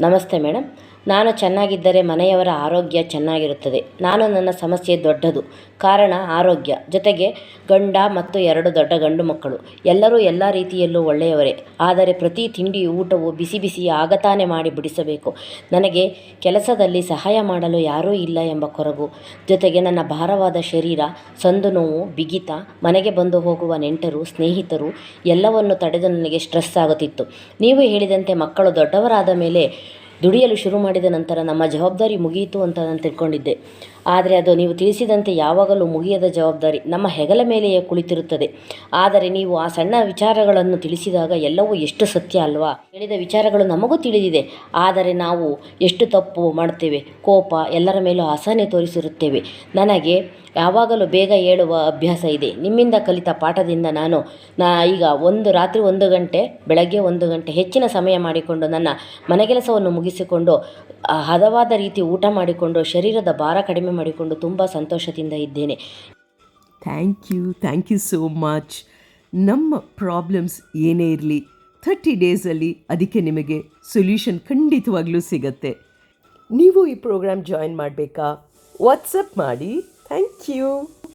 ನಮಸ್ತೆ ಮೇಡಮ್. ನಾನು ಚೆನ್ನಾಗಿದ್ದರೆ ಮನೆಯವರ ಆರೋಗ್ಯ ಚೆನ್ನಾಗಿರುತ್ತದೆ. ನನ್ನ ಸಮಸ್ಯೆ ದೊಡ್ಡದು. ಕಾರಣ ಆರೋಗ್ಯ. ಜೊತೆಗೆ ಗಂಡ ಮತ್ತು 2 ದೊಡ್ಡ ಗಂಡು ಮಕ್ಕಳು. ಎಲ್ಲರೂ ಎಲ್ಲ ರೀತಿಯಲ್ಲೂ ಒಳ್ಳೆಯವರೇ. ಆದರೆ ಪ್ರತಿ ತಿಂಡಿ ಊಟವು ಬಿಸಿ ಬಿಸಿ ಆಗತಾನೆ ಮಾಡಿ ಬಿಡಿಸಬೇಕು. ನನಗೆ ಕೆಲಸದಲ್ಲಿ ಸಹಾಯ ಮಾಡಲು ಯಾರೂ ಇಲ್ಲ ಎಂಬ ಕೊರಗು. ಜೊತೆಗೆ ನನ್ನ ಭಾರವಾದ ಶರೀರ, ಸಂದು ನೋವು, ಬಿಗಿತ, ಮನೆಗೆ ಬಂದು ಹೋಗುವ ನೆಂಟರು, ಸ್ನೇಹಿತರು ಎಲ್ಲವನ್ನು ತಡೆದು ನನಗೆ ಸ್ಟ್ರೆಸ್ ಆಗುತ್ತಿತ್ತು. ನೀವು ಹೇಳಿದಂತೆ ಮಕ್ಕಳು ದೊಡ್ಡವರಾದ ಮೇಲೆ ದುಡಿಯಲು ಶುರು ಮಾಡಿದ ನಂತರ ನಮ್ಮ ಜವಾಬ್ದಾರಿ ಮುಗಿಯಿತು ಅಂತ ನಾನು ತಿಳ್ಕೊಂಡಿದ್ದೆ. ಆದರೆ ಅದು ನೀವು ತಿಳಿಸಿದಂತೆ ಯಾವಾಗಲೂ ಮುಗಿಯದ ಜವಾಬ್ದಾರಿ ನಮ್ಮ ಹೆಗಲ ಮೇಲೆಯೇ ಕುಳಿತಿರುತ್ತದೆ. ಆದರೆ ನೀವು ಆ ಸಣ್ಣ ವಿಚಾರಗಳನ್ನು ತಿಳಿಸಿದಾಗ ಎಲ್ಲವೂ ಎಷ್ಟು ಸತ್ಯ ಅಲ್ವಾ? ಹೇಳಿದ ವಿಚಾರಗಳು ನಮಗೂ ತಿಳಿದಿದೆ. ಆದರೆ ನಾವು ಎಷ್ಟು ತಪ್ಪು ಮಾಡ್ತೇವೆ. ಕೋಪ, ಎಲ್ಲರ ಮೇಲೂ ಅಸಹನೆ ತೋರಿಸಿರುತ್ತೇವೆ. ನನಗೆ ಯಾವಾಗಲೂ ಬೇಗ ಏಳುವ ಅಭ್ಯಾಸ ಇದೆ. ನಿಮ್ಮಿಂದ ಕಲಿತ ಪಾಠದಿಂದ ಈಗ ರಾತ್ರಿ 1 ಗಂಟೆ, ಬೆಳಗ್ಗೆ 1 ಗಂಟೆ ಹೆಚ್ಚಿನ ಸಮಯ ಮಾಡಿಕೊಂಡು ನನ್ನ ಮನೆಗೆಲಸವನ್ನು ಮುಗಿಸಿಕೊಂಡು ಹದವಾದ ರೀತಿ ಊಟ ಮಾಡಿಕೊಂಡು ಶರೀರದ ಭಾರ ಕಡಿಮೆ ಮಾಡಿಕೊಂಡು ತುಂಬ ಸಂತೋಷದಿಂದ ಇದ್ದೇನೆ. Thank you so much. ನಮ್ಮ ಪ್ರಾಬ್ಲಮ್ಸ್ ಏನೇ ಇರಲಿ 30 ಡೇಸಲ್ಲಿ ಅದಕ್ಕೆ ನಿಮಗೆ ಸೊಲ್ಯೂಷನ್ ಖಂಡಿತವಾಗ್ಲೂ ಸಿಗತ್ತೆ. ನೀವು ಈ ಪ್ರೋಗ್ರಾಮ್ ಜಾಯಿನ್ ಮಾಡಬೇಕಾ? ವಾಟ್ಸಪ್ ಮಾಡಿ. Thank you.